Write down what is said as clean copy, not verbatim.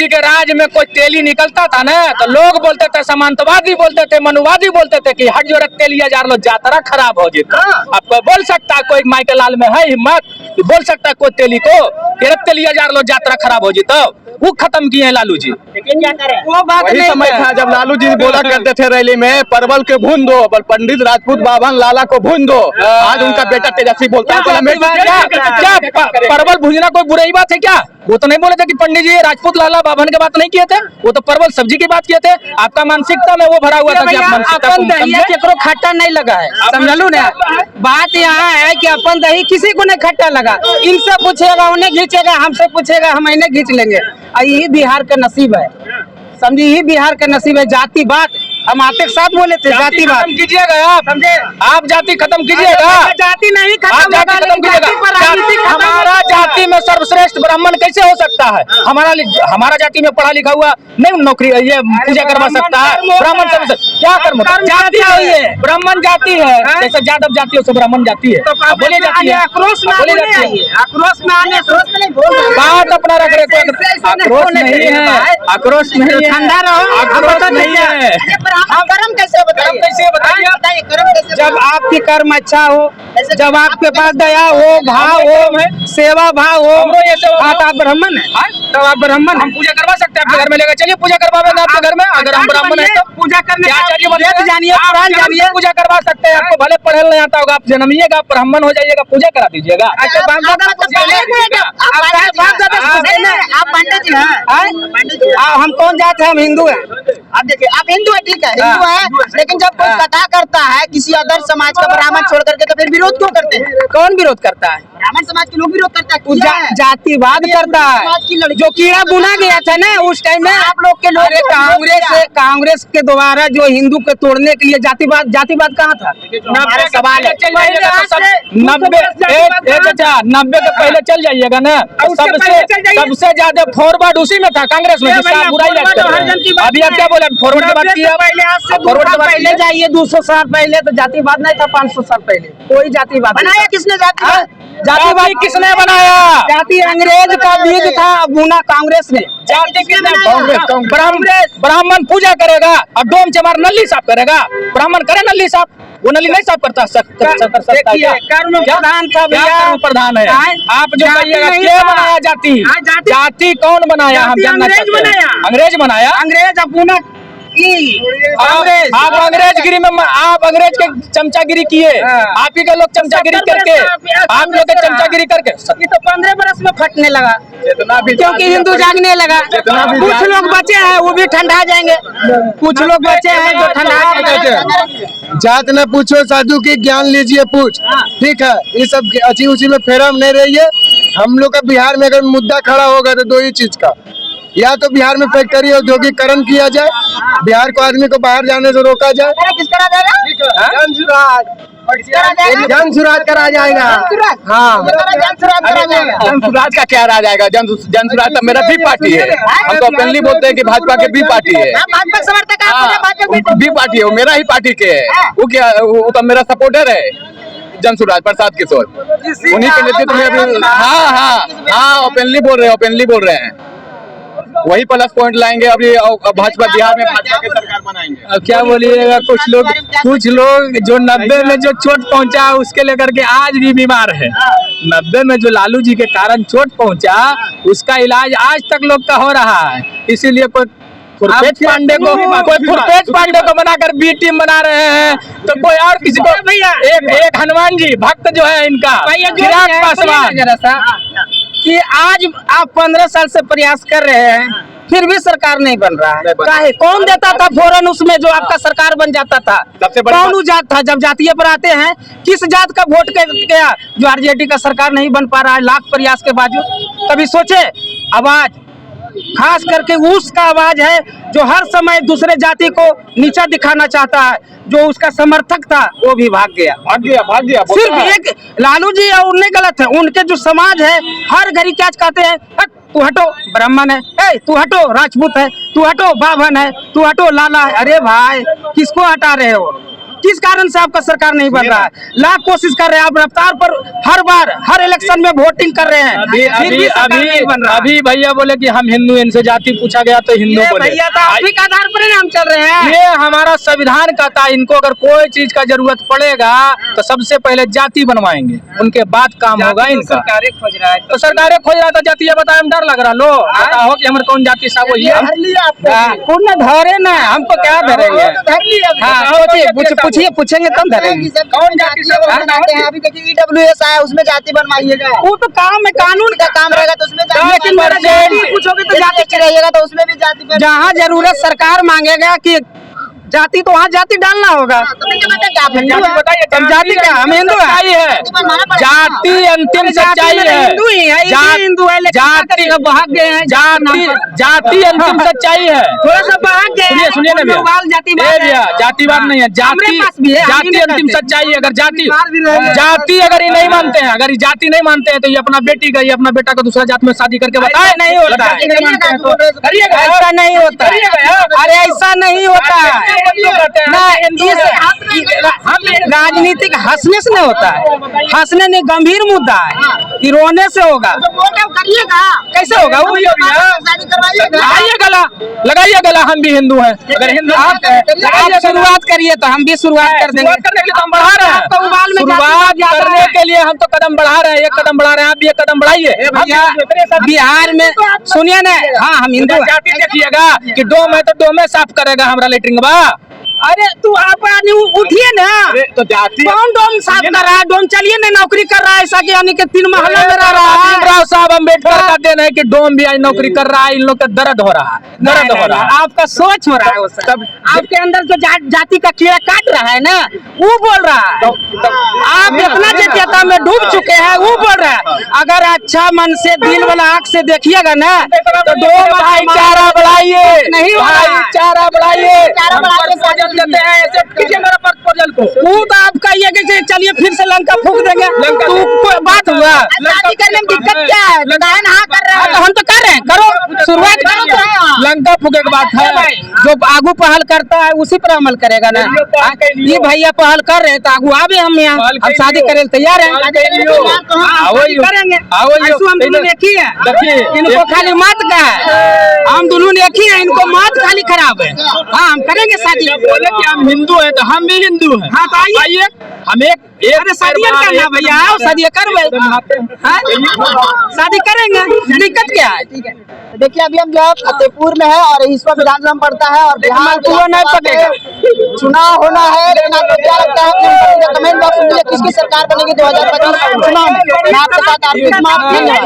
जी के राज में कोई तेली निकलता था ना तो लोग बोलते थे, सामंतवादी बोलते थे, मनुवादी बोलते थे कि हट जो तेली हजार लो यात्रा खराब हो जीता। आपको बोल सकता है कोई माइकल लाल में है हिम्मत कि बोल सकता है कोई तेली को कि तेली हजार लो यात्रा खराब हो जीता? वो खत्म किए हैं लालू जी। क्या करें? वो बात वही नहीं समय था जब लालू जी बोला करते थे रैली में, परवल के भून दो, पंडित राजपूत बाभन लाला को भून दो। आज उनका बेटा तेजस्वी बोलता है क्या परवल भूजना कोई बुराई बात है क्या? वो तो नहीं बोले थे कि पंडित जी राजपूत लाला बाभन की बात नहीं किए थे, वो तो परवल सब्जी की बात किए थे। आपका मानसिकता में वो भरा हुआ था कि अपन दही केकरो खट्टा नहीं लगा है, समझलू ना? बात यहाँ है कि अपन दही किसी को नहीं खट्टा लगा। इनसे पूछेगा उन्हें घींचेगा, हमसे पूछेगा हम इन्हें घींच लेंगे। यही बिहार का नसीब है, समझिए, यही बिहार का नसीब है। जातिवाद हम आते के साथ बोले थे, जातिवाद कीजिएगा आप, समझे? आप जाति खत्म कीजिएगा, जाति नहीं खत्म कीजिएगा। हमारा जाति में सर्वश्रेष्ठ ब्राह्मण कैसे हो सकता है? हमारा जाति में पढ़ा लिखा हुआ नहीं नौकरी ये पूजा करवा सकता है? ब्राह्मण सर्वश्रेष्ठ क्या कर्म जाति है? ब्राह्मण जाति है, जैसे यादव जाति है ब्राह्मण जाति है। बोले जाती है, आक्रोश में आने बात अपना रख रहे थे। आक्रोश नहीं है, आक्रोश नहीं है, ठंडा रहो, आक्रोश नहीं है। कर्म कैसे बताइए? जब आपकी कर्म अच्छा हो, जब आपके पास दया हो, भाव हो, सेवा भाव हो, आप ब्राह्मण है, तो आप ब्राह्मण। हम पूजा करवा सकते हैं आपके घर में लेकर चलिए, पूजा करवाएंगे आपके घर में। अगर हम ब्राह्मण हैं तो पूजा करने जानिए, कुरान जानिए, पूजा करवा सकते हैं। आपको भले पढ़े नहीं आता होगा, आप जन्मिएगा, ब्राह्मण हो जाइएगा, पूजा करा दीजिएगा। आप पंडित जी हैं? हम कौन जात है? हम हिंदू हैं। आप देखिए, आप हिंदू है, ठीक है, हिंदू है, लेकिन जब कोई कथा करता है किसी अदर समाज का ब्राह्मण छोड़ करके, तो फिर विरोध क्यों करते हैं? कौन विरोध करता है? ब्राह्मण समाज के लोग विरोध करता है, जातिवाद करता है। जो कीड़ा बुना गया था ना उस टाइम में आप लोग के लोग, कांग्रेस के द्वारा जो हिंदू को तोड़ने के लिए जातिवाद कहाँ था? सवाल है 90 के पहले चल जाइएगा ना, सबसे ज्यादा फॉरवर्ड उसी में था, कांग्रेस में। अभी आप क्या बोले? फॉरवर्ड की बात की पहले जाइए 200 साल पहले तो जातिवाद नहीं था। 500 साल पहले कोई जातिवाद बनाया किसने? जातिवाद किसने बनाया? जाति अंग्रेज का बीज था, बुना कांग्रेस ने। जाति किसने? ब्राह्मण पूजा करेगा और डोम चमार नली साफ करेगा। ब्राह्मण करे नली साफ, वो नली नहीं साफ करता। कर्म प्रधान था भैया, प्रधान है। आप जो कहिएगा क्या बनाया जाति? जाति कौन बनाया? हम अंग्रेज बनाया। अंग्रेज अपना आप अंग्रेजगिरी में, आप अंग्रेज के चमचागिरी किए। आप ही का लोग चमचागिरी करके, आप लोग चमचागिरी करके ये तो 15 बरस में फटने लगा, क्योंकि हिंदू जागने लगा। कुछ लोग बचे हैं वो भी ठंडा जाएंगे, कुछ लोग बचे हैं जो ठंडा। जात न पूछो साधु की, ज्ञान लीजिए पूछ। ठीक है, ये सब अच्छी उसी में फेरा नहीं रहिए। हम लोग का बिहार में अगर मुद्दा खड़ा होगा तो दो ही चीज का, या तो बिहार में फैक्ट्री औद्योगिकरण किया जाए, बिहार को आदमी को बाहर जाने से रोका जाए, जन सुराज करा जाएगा। हाँ, जन सुराज का क्या रहा जाएगा? जन सुराज तो मेरा भी पार्टी है। हम तो ओपनली बोलते हैं कि भाजपा के भी पार्टी है, भी पार्टी है, वो मेरा ही पार्टी के है। वो क्या, वो तो मेरा सपोर्टर है, जन सुराज प्रसाद किशोर, उन्हीं के नेतृत्व में। हाँ, ओपनली बोल रहे हैं। वही प्लस पॉइंट लाएंगे। अभी भाजपा बिहार में भाजपा की सरकार बनाएंगे। क्या बोलिएगा? कुछ लोग जो 90 में जो चोट पहुंचा उसके लेकर के आज भी बीमार है। 90 में जो लालू जी के कारण चोट पहुंचा उसका इलाज आज तक लोग का हो रहा है। इसीलिए कोई फुरपेट पांडे को बनाकर बी टीम बना रहे हैं, तो कोई और किसी को। एक हनुमान जी भक्त जो है इनका, चिराग पासवान, कि आज आप 15 साल से प्रयास कर रहे हैं फिर भी सरकार नहीं बन रहा है। काहे? कौन देता था फौरन उसमें जो आपका सरकार बन जाता था? कौन जात था? जब जातीय पर आते हैं, किस जात का वोट गया जो आरजेडी का सरकार नहीं बन पा रहा है लाख प्रयास के बावजूद? कभी सोचे? आवाज खास करके उसका आवाज है जो हर समय दूसरे जाति को नीचा दिखाना चाहता है। जो उसका समर्थक था वो भी भाग गया। सिर्फ एक लालू जी और उन्हें गलत है। उनके जो समाज है हर घड़ी क्या कहते हैं, तू हटो ब्राह्मण है, तू हटो राजपूत है, तू हटो बाभन है, तू हटो लाला है। अरे भाई, किसको हटा रहे हो? किस कारण से आपका सरकार नहीं बन रहा है? लाख कोशिश कर रहे हैं आप, रफ्तार पर हर बार हर इलेक्शन में वोटिंग कर रहे हैं, फिर भी सरकार नहीं बन रहा है। अभी भैया बोले कि हम हिंदू, इनसे जाति पूछा गया तो हिंदू ये बोले। भैया तो आप ही के आधार पर ही हम चल रहे हैं। ये हमारा संविधान कहता है इनको अगर कोई चीज का जरूरत पड़ेगा तो सबसे पहले जाति बनवाएंगे, उनके बाद काम होगा इनका। सरकारें खोज रहा है तो सरकारें खोज रहा था जाति, बताए हम डर लग रहा लो बताओ कि हमारे कौन जाति सा वही है। पूर्ण धरे ना, हमको क्या धरेंगे? हाँ, पूछिए, पूछेंगे तब धरेंगे। कौन जाति से वो बनाते हैं? अभी देखिए EWS आया, उसमें जाति बनवाइएगा। वो तो काम है, कानून का काम रहेगा तो उसमें जाति, लेकिन मेरा जाति पूछोगे तो जाति रहिएगा तो उसमें भी जाति पर जहाँ जरूरत सरकार मांगेगा कि जाति, तो वहाँ जाति डालना होगा। तो फिर क्या बताएं, आप हिंदू हैं? हम जाति क्या, हम हिंदू है, जाति अंतिम सच्चाई है। हिंदू ही है, ये भी हिंदू है, लेकिन क्या करेगा, भाग गए हैं। जाति अंतिम सच्चाई है। थोड़ा सा भाग गए। सुनिए ना भैया, भैया जातिवाद नहीं है, जाति जाति अंतिम सच्चाई है। अगर जाति अगर ये नहीं मानते हैं, अगर ये जाति नहीं मानते हैं तो ये अपना बेटी का, ये अपना बेटा का दूसरा जात में शादी करके बताए नहीं होता, ऐसा नहीं होता, अरे ऐसा नहीं होता ना। राजनीतिक हंसने से नहीं होता है, हंसने नहीं, गंभीर मुद्दा है कि रोने से होगा। करिएगा, कैसे होगा? वो शादी करवाइएगा। आइए गला लगाइए, गला हम भी हिंदू हैं। अगर हिंदू आप शुरुआत करिए तो हम भी शुरुआत कर देंगे। करने के लिए तो हम बढ़ा रहे हैं, आपका उबाल में शुरुआत करने के लिए हम तो कदम बढ़ा रहे हैं, एक कदम बढ़ा रहे हैं, आप भी एक कदम बढ़ाइए। भैया बिहार में सुनिए ना, हाँ हम हिंदू हैं। जाति देखिएगा कि डोम है तो डोमे साफ करेगा हमारा लेटरिंग बा। अरे तू आप उठिए ना, तो जाति कौन डोम साफ कर रहा है? डोम चलिए ना, नौकरी कर रहा है ऐसा कि यानी कि 3 महल्ला में रह रहा है। भीमराव साहब अम्बेडकर का देन है कि डोम भी आज नौकरी कर रहा है, इन लोग का दर्द हो रहा है, दर्द हो रहा है। आपका सोच हो रहा है, वो सब आपके अंदर जो जाति का कीड़ा काट रहा है ना, वो बोल रहा है। आप इतना जातीयता में डूब चुके हैं, वो बोल रहा है। अगर अच्छा मन से, दिल वाला आँख से देखिएगा ना तो डोम भाईचारा बढ़ाइए, नहीं हो रहा है। भाईचारा बढ़ाइए। देते हैं ऐसे कीजिए मेरा प्रपोजल को। वो तो आप कहिए कि चलिए फिर से लंका फूक देंगे, तो कोई बात हुआ? शादी करने में दिक्कत क्या है? बताए ना, हाँ कर रहे हैं। तो हम तो कर रहे हैं, करो शुरुआत करो तो। लंका फूके की बात है, जो आगू पहल करता है उसी पर अमल करेगा ना। ये भैया पहल कर रहे हैं तो आगू आवे, हम यहाँ हम शादी करे तैयार है, करेंगे। हम दोनों एक ही है, इनको खाली मत का है, हम दोनों एक ही है, इनको मत खाली खराब है। हाँ हम करेंगे शादी। बोले कि हम हिंदू हैं तो हम भी हिंदू हैं। हाँ तो आइए, हम एक अरे शादी करना भैया, आओ शादी करवे, शादी करेंगे, दिक्कत क्या है? ठीक है, देखिए अभी हम जो है फतेहपुर में है और इस वक्त विधानसभा में पड़ता है और बिहार नहीं पड़ेगा, चुनाव होना है। लेकिन आपको क्या लगता है, कमेंट बॉक्स में किसकी सरकार बनेगी 2025 चुनाव में? मैं आपके साथ आरपी कुमार, धन्यवाद।